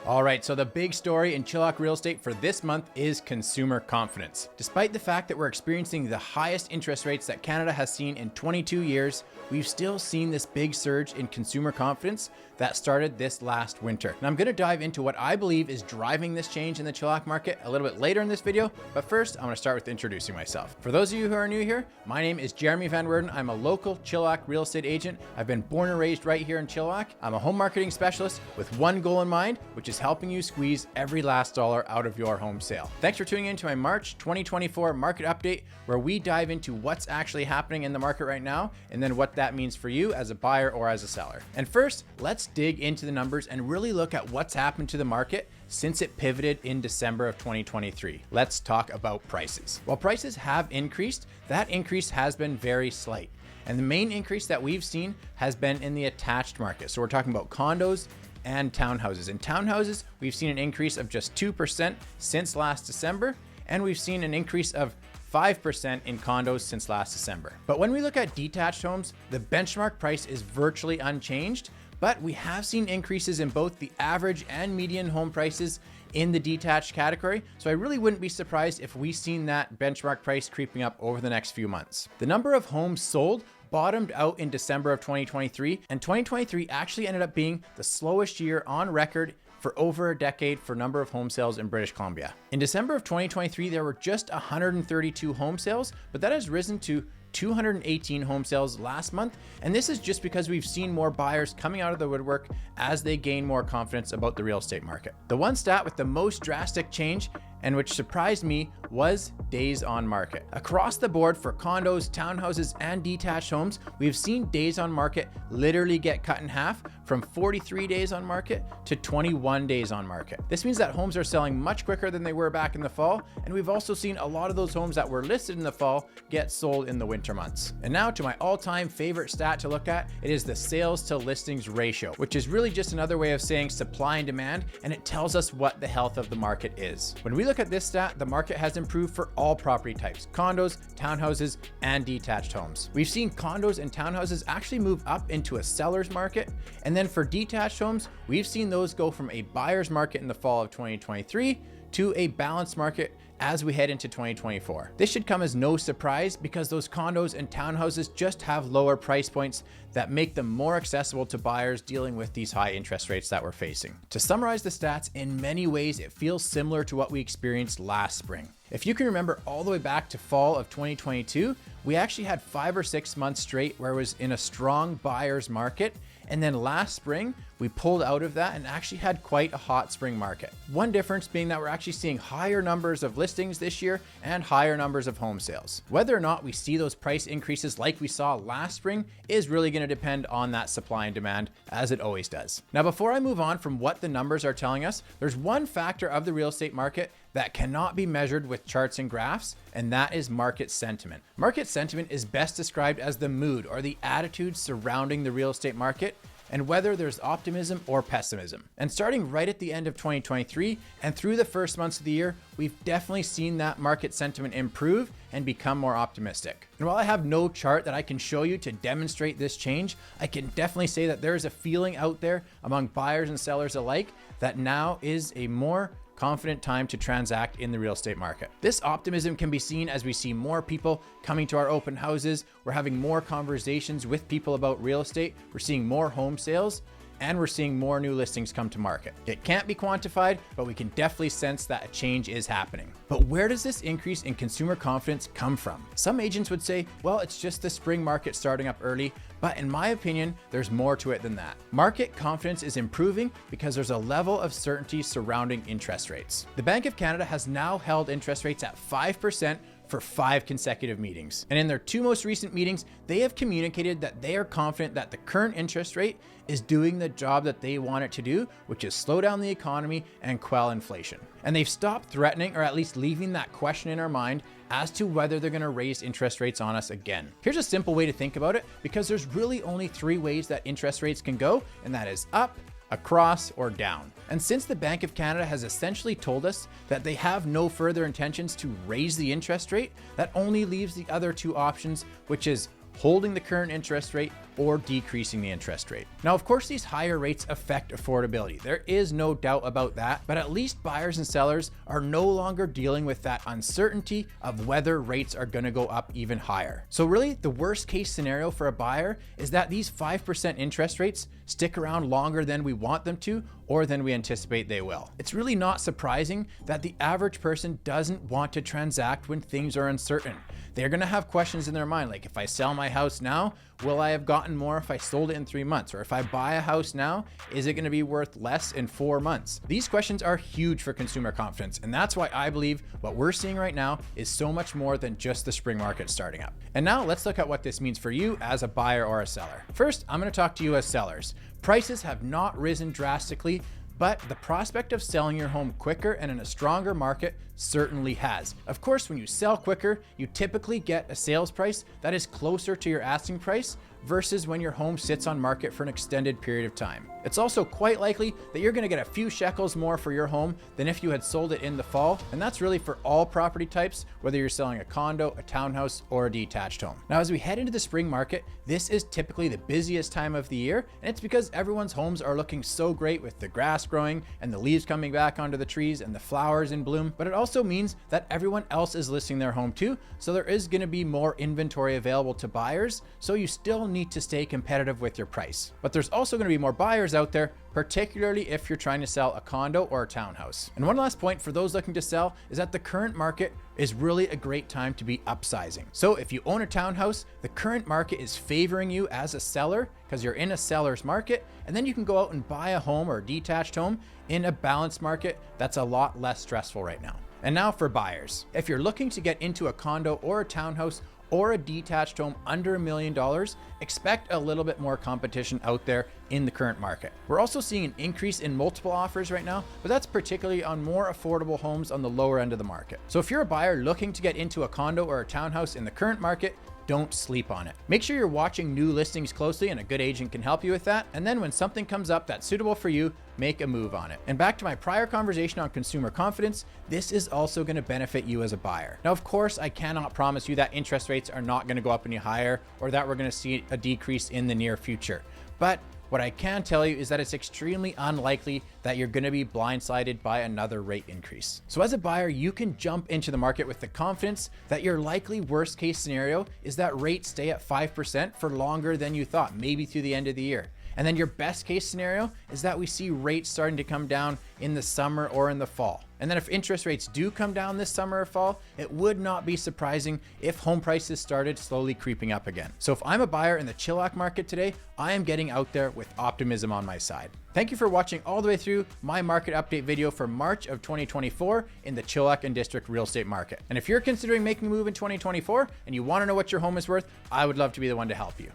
All right, so the big story in Chilliwack Real Estate for this month is consumer confidence. Despite the fact that we're experiencing the highest interest rates that Canada has seen in 22 years, we've still seen this big surge in consumer confidence that started this last winter. And I'm going to dive into what I believe is driving this change in the Chilliwack market a little bit later in this video, but first I'm going to start with introducing myself. For those of you who are new here, my name is Jeremy Van Woerden. I'm a local Chilliwack real estate agent. I've been born and raised right here in Chilliwack. I'm a home marketing specialist with one goal in mind, which is helping you squeeze every last dollar out of your home sale. Thanks for tuning in to my March 2024 market update, where we dive into what's actually happening in the market right now, and then what that means for you as a buyer or as a seller. And first, let's dig into the numbers and really look at what's happened to the market since it pivoted in December of 2023. Let's talk about prices. While prices have increased, that increase has been very slight. And the main increase that we've seen has been in the attached market. So we're talking about condos and townhouses. In townhouses, we've seen an increase of just 2% since last December, and we've seen an increase of 5% in condos since last December. But when we look at detached homes, the benchmark price is virtually unchanged, but we have seen increases in both the average and median home prices in the detached category. So I really wouldn't be surprised if we've seen that benchmark price creeping up over the next few months. The number of homes sold bottomed out in December of 2023, and 2023 actually ended up being the slowest year on record for over a decade for number of home sales in British Columbia. In December of 2023, there were just 132 home sales, but that has risen to 218 home sales last month. And this is just because we've seen more buyers coming out of the woodwork as they gain more confidence about the real estate market. The one stat with the most drastic change, and which surprised me, was days on market. Across the board for condos, townhouses, and detached homes, we've seen days on market literally get cut in half from 43 days on market to 21 days on market. This means that homes are selling much quicker than they were back in the fall, and we've also seen a lot of those homes that were listed in the fall get sold in the winter months. And now to my all-time favorite stat to look at, it is the sales to listings ratio, which is really just another way of saying supply and demand, and it tells us what the health of the market is. When we look at this stat, the market has improved for all property types: condos, townhouses, and detached homes. We've seen condos and townhouses actually move up into a seller's market, and then for detached homes, we've seen those go from a buyer's market in the fall of 2023 to a balanced market as we head into 2024. This should come as no surprise because those condos and townhouses just have lower price points that make them more accessible to buyers dealing with these high interest rates that we're facing. To summarize the stats, in many ways, it feels similar to what we experienced last spring. If you can remember all the way back to fall of 2022, we actually had 5 or 6 months straight where it was in a strong buyer's market. And then last spring, we pulled out of that and actually had quite a hot spring market. One difference being that we're actually seeing higher numbers of listings this year and higher numbers of home sales. Whether or not we see those price increases like we saw last spring is really going to depend on that supply and demand, as it always does. Now, before I move on from what the numbers are telling us, there's one factor of the real estate market that cannot be measured with charts and graphs, and that is market sentiment. Market sentiment is best described as the mood or the attitude surrounding the real estate market, and whether there's optimism or pessimism. And starting right at the end of 2023 and through the first months of the year, we've definitely seen that market sentiment improve and become more optimistic. And while I have no chart that I can show you to demonstrate this change, I can definitely say that there is a feeling out there among buyers and sellers alike that now is a more confident time to transact in the real estate market. This optimism can be seen as we see more people coming to our open houses. We're having more conversations with people about real estate. We're seeing more home sales, and we're seeing more new listings come to market. It can't be quantified, but we can definitely sense that a change is happening. But where does this increase in consumer confidence come from? Some agents would say, well, it's just the spring market starting up early, but in my opinion, there's more to it than that. Market confidence is improving because there's a level of certainty surrounding interest rates. The Bank of Canada has now held interest rates at 5% for 5 consecutive meetings. And in their 2 most recent meetings, they have communicated that they are confident that the current interest rate is doing the job that they want it to do, which is slow down the economy and quell inflation. And they've stopped threatening, or at least leaving that question in our mind as to whether they're going to raise interest rates on us again. Here's a simple way to think about it, because there's really only 3 ways that interest rates can go, and that is up, across, or down. And since the Bank of Canada has essentially told us that they have no further intentions to raise the interest rate, that only leaves the other 2 options, which is holding the current interest rate, or decreasing the interest rate. Now, of course, these higher rates affect affordability. There is no doubt about that, but at least buyers and sellers are no longer dealing with that uncertainty of whether rates are going to go up even higher. So really, the worst case scenario for a buyer is that these 5% interest rates stick around longer than we want them to, or than we anticipate they will. It's really not surprising that the average person doesn't want to transact when things are uncertain. They're going to have questions in their mind, like, if I sell my house now, will I have gotten more if I sold it in 3 months? Or if I buy a house now, is it going to be worth less in 4 months? These questions are huge for consumer confidence, and that's why I believe what we're seeing right now is so much more than just the spring market starting up. And now let's look at what this means for you as a buyer or a seller. First, I'm going to talk to you as sellers. Prices have not risen drastically, but the prospect of selling your home quicker and in a stronger market certainly has. Of course, when you sell quicker, you typically get a sales price that is closer to your asking price versus when your home sits on market for an extended period of time. It's also quite likely that you're going to get a few shekels more for your home than if you had sold it in the fall, and that's really for all property types, whether you're selling a condo, a townhouse, or a detached home. Now, as we head into the spring market, this is typically the busiest time of the year, and it's because everyone's homes are looking so great with the grass growing and the leaves coming back onto the trees and the flowers in bloom, but it also means that everyone else is listing their home too, so there is going to be more inventory available to buyers, so you still need to stay competitive with your price. But there's also going to be more buyers out there, particularly if you're trying to sell a condo or a townhouse. And one last point for those looking to sell is that the current market is really a great time to be upsizing. So if you own a townhouse, the current market is favoring you as a seller because you're in a seller's market, and then you can go out and buy a home or a detached home in a balanced market that's a lot less stressful right now. And now for buyers. If you're looking to get into a condo or a townhouse or a detached home under $1 million, expect a little bit more competition out there in the current market. We're also seeing an increase in multiple offers right now, but that's particularly on more affordable homes on the lower end of the market. So if you're a buyer looking to get into a condo or a townhouse in the current market, don't sleep on it. Make sure you're watching new listings closely, and a good agent can help you with that. And then when something comes up that's suitable for you, make a move on it. And back to my prior conversation on consumer confidence, this is also going to benefit you as a buyer. Now, of course, I cannot promise you that interest rates are not going to go up any higher or that we're going to see a decrease in the near future. But what I can tell you is that it's extremely unlikely that you're going to be blindsided by another rate increase. So as a buyer, you can jump into the market with the confidence that your likely worst case scenario is that rates stay at 5% for longer than you thought, maybe through the end of the year. And then your best case scenario is that we see rates starting to come down in the summer or in the fall. And then if interest rates do come down this summer or fall, it would not be surprising if home prices started slowly creeping up again. So if I'm a buyer in the Chilliwack market today, I am getting out there with optimism on my side. Thank you for watching all the way through my market update video for March of 2024 in the Chilliwack and District Real Estate Market. And if you're considering making a move in 2024 and you want to know what your home is worth, I would love to be the one to help you.